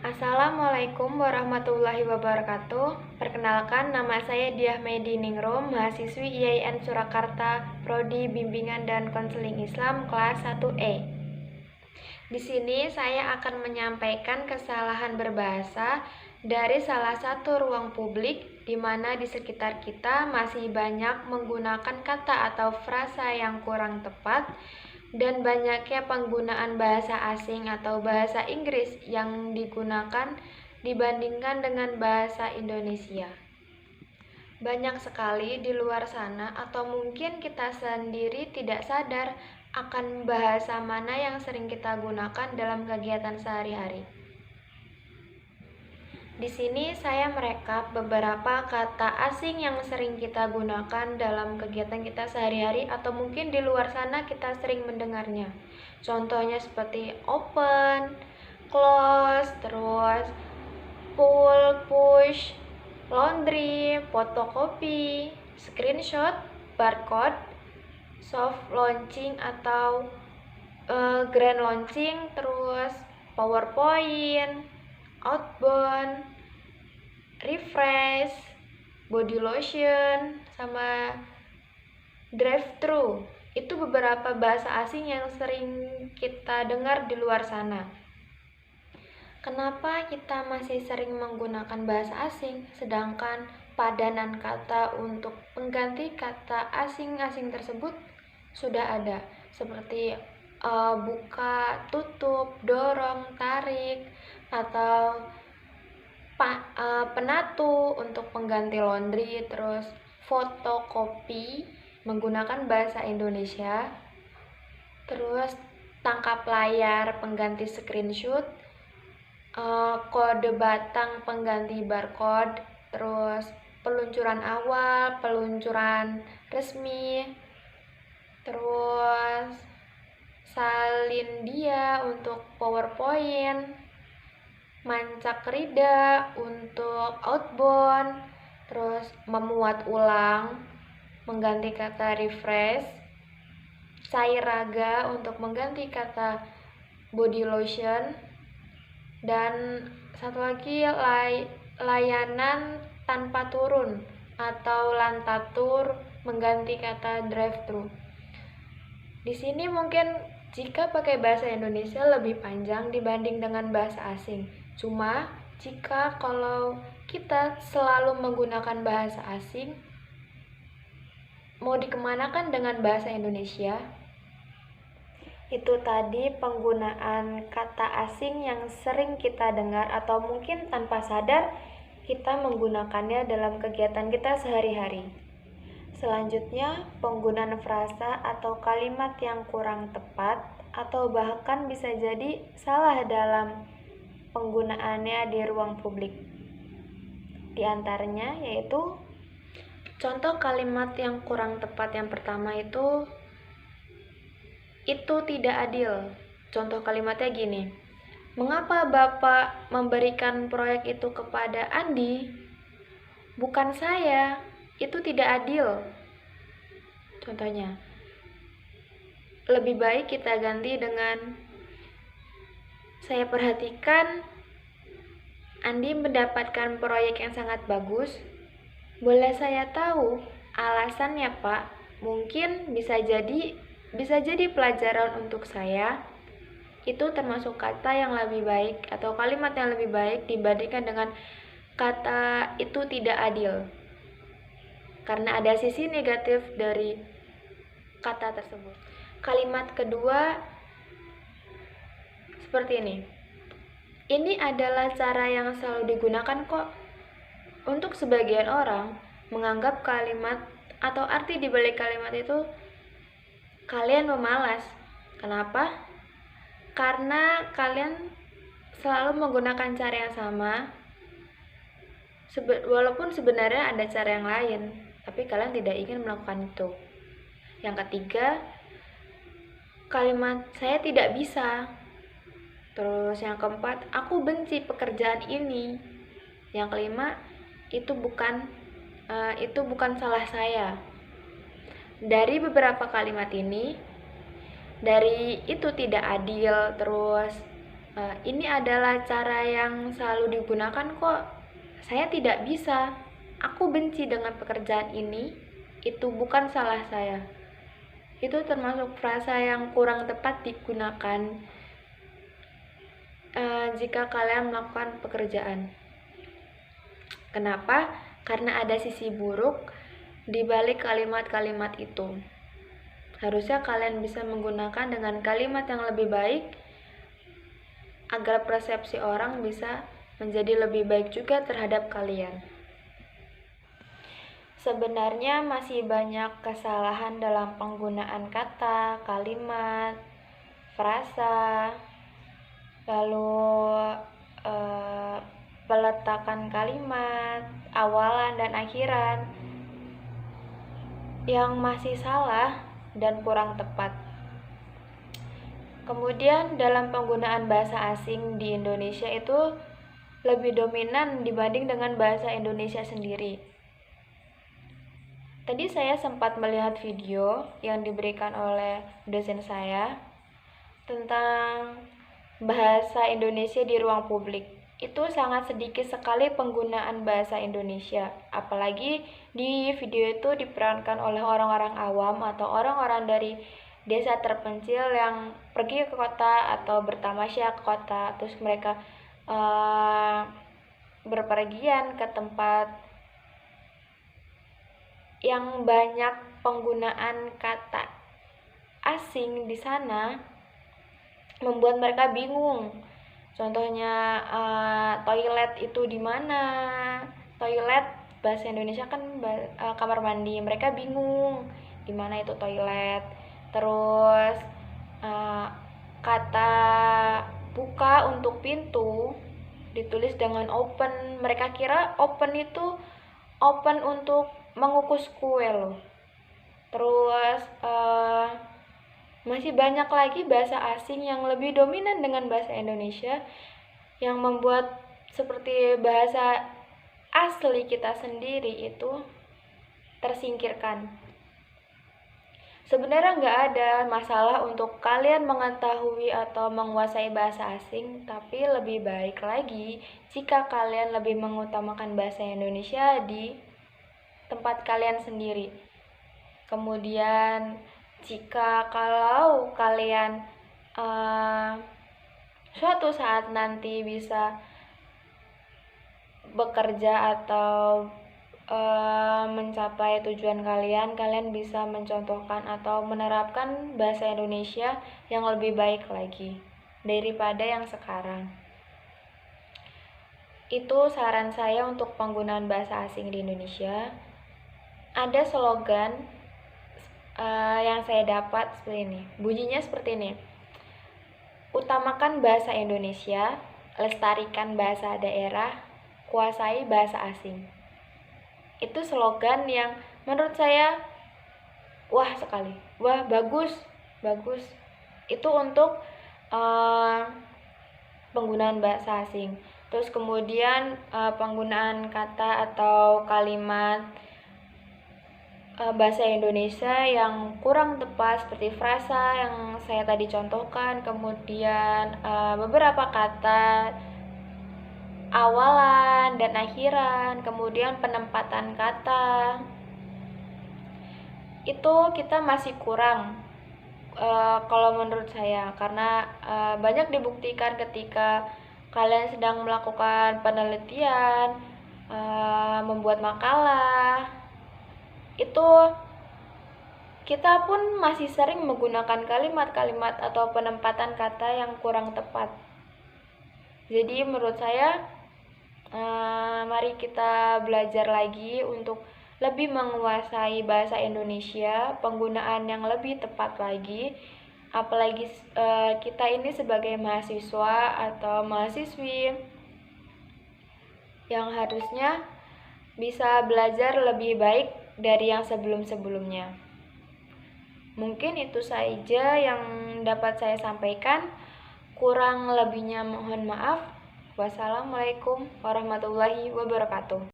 Assalamualaikum warahmatullahi wabarakatuh. Perkenalkan, nama saya Diah Medi Ningrum, mahasiswi IAIN Surakarta, Prodi Bimbingan dan Konseling Islam kelas 1E. Di sini saya akan menyampaikan kesalahan berbahasa dari salah satu ruang publik di mana di sekitar kita masih banyak menggunakan kata atau frasa yang kurang tepat dan banyaknya penggunaan bahasa asing atau bahasa Inggris yang digunakan dibandingkan dengan bahasa Indonesia. Banyak sekali di luar sana atau mungkin kita sendiri tidak sadar akan bahasa mana yang sering kita gunakan dalam kegiatan sehari-hari. Di sini saya merekap beberapa kata asing yang sering kita gunakan dalam kegiatan kita sehari-hari atau mungkin di luar sana kita sering mendengarnya. Contohnya seperti open, close, terus pull, push, laundry, photocopy, screenshot, barcode, soft launching atau grand launching, terus PowerPoint, outbound, refresh, body lotion, sama drive-thru. Itu beberapa bahasa asing yang sering kita dengar di luar sana. Kenapa kita masih sering menggunakan bahasa asing, sedangkan padanan kata untuk pengganti kata asing-asing tersebut sudah ada, seperti buka, tutup, dorong, tarik, atau penatu untuk pengganti laundry, terus fotokopi menggunakan bahasa Indonesia, terus tangkap layar pengganti screenshot, kode batang pengganti barcode, terus peluncuran awal, peluncuran resmi, terus salin dia untuk PowerPoint, mancak rida untuk outbound, terus memuat ulang mengganti kata refresh, cair raga untuk mengganti kata body lotion, dan satu lagi layanan tanpa turun atau lantatur mengganti kata drive-thru. Di sini mungkin jika pakai bahasa Indonesia lebih panjang dibanding dengan bahasa asing. Cuma jika kalau kita selalu menggunakan bahasa asing, mau dikemanakan dengan bahasa Indonesia? Itu tadi penggunaan kata asing yang sering kita dengar atau mungkin tanpa sadar kita menggunakannya dalam kegiatan kita sehari-hari. Selanjutnya, penggunaan frasa atau kalimat yang kurang tepat atau bahkan bisa jadi salah dalam penggunaannya di ruang publik. Di antaranya yaitu contoh kalimat yang kurang tepat yang pertama itu tidak adil. Contoh kalimatnya gini, mengapa Bapak memberikan proyek itu kepada Andi? Bukan saya, itu tidak adil. Contohnya, lebih baik kita ganti dengan saya perhatikan Andi mendapatkan proyek yang sangat bagus. Boleh saya tahu alasannya, Pak? Mungkin bisa jadi pelajaran untuk saya. Itu termasuk kata yang lebih baik atau kalimat yang lebih baik dibandingkan dengan kata itu tidak adil. Karena ada sisi negatif dari kata tersebut. Kalimat kedua seperti ini. Ini adalah cara yang selalu digunakan kok. Untuk sebagian orang menganggap kalimat atau arti di balik kalimat itu kalian memalas. Kenapa? Karena kalian selalu menggunakan cara yang sama, walaupun sebenarnya ada cara yang lain, tapi kalian tidak ingin melakukan itu. Yang ketiga, kalimat saya tidak bisa. Terus yang keempat, aku benci pekerjaan ini. Yang kelima, itu bukan salah saya. Dari beberapa kalimat ini, dari itu tidak adil, terus Ini adalah cara yang selalu digunakan kok. Saya tidak bisa. Aku benci dengan pekerjaan ini. Itu bukan salah saya. Itu termasuk frasa yang kurang tepat digunakan jika kalian melakukan pekerjaan. Kenapa? Karena ada sisi buruk di balik kalimat-kalimat itu. Harusnya kalian bisa menggunakan dengan kalimat yang lebih baik agar persepsi orang bisa menjadi lebih baik juga terhadap kalian. Sebenarnya masih banyak kesalahan dalam penggunaan kata, kalimat, frasa, lalu peletakan kalimat, awalan dan akhiran yang masih salah dan kurang tepat. Kemudian dalam penggunaan bahasa asing di Indonesia itu lebih dominan dibanding dengan bahasa Indonesia sendiri. Tadi saya sempat melihat video yang diberikan oleh dosen saya tentang bahasa Indonesia di ruang publik. Itu sangat sedikit sekali penggunaan bahasa Indonesia. Apalagi di video itu diperankan oleh orang-orang awam atau orang-orang dari desa terpencil yang pergi ke kota atau bertamasya ke kota, terus mereka berpergian ke tempat yang banyak penggunaan kata asing di sana, membuat mereka bingung. Contohnya toilet itu di mana? Toilet bahasa Indonesia kan kamar mandi, mereka bingung di mana itu toilet. Terus kata buka untuk pintu ditulis dengan open. Mereka kira open itu open untuk mengukus kue loh. Terus masih banyak lagi bahasa asing yang lebih dominan dengan bahasa Indonesia yang membuat seperti bahasa asli kita sendiri itu tersingkirkan. Sebenarnya nggak ada masalah untuk kalian mengetahui atau menguasai bahasa asing, tapi lebih baik lagi jika kalian lebih mengutamakan bahasa Indonesia di tempat kalian sendiri. Kemudian jika kalau kalian suatu saat nanti bisa bekerja atau mencapai tujuan kalian bisa mencontohkan atau menerapkan bahasa Indonesia yang lebih baik lagi daripada yang sekarang. Itu saran saya untuk penggunaan bahasa asing di Indonesia. Ada slogan yang saya dapat seperti ini. Bunyinya seperti ini. Utamakan bahasa Indonesia, lestarikan bahasa daerah, kuasai bahasa asing. Itu slogan yang menurut saya wah sekali. Wah, bagus. Itu untuk penggunaan bahasa asing. Terus kemudian penggunaan kata atau kalimat bahasa Indonesia yang kurang tepat seperti frasa yang saya tadi contohkan, kemudian beberapa kata awalan dan akhiran, kemudian penempatan kata, itu kita masih kurang kalau menurut saya, karena banyak dibuktikan ketika kalian sedang melakukan penelitian, membuat makalah, itu kita pun masih sering menggunakan kalimat-kalimat atau penempatan kata yang kurang tepat. Jadi menurut saya mari kita belajar lagi untuk lebih menguasai bahasa Indonesia, penggunaan yang lebih tepat lagi. Apalagi kita ini sebagai mahasiswa atau mahasiswi yang harusnya bisa belajar lebih baik dari yang sebelum-sebelumnya. Mungkin itu saja yang dapat saya sampaikan. Kurang lebihnya mohon maaf. Wassalamualaikum warahmatullahi wabarakatuh.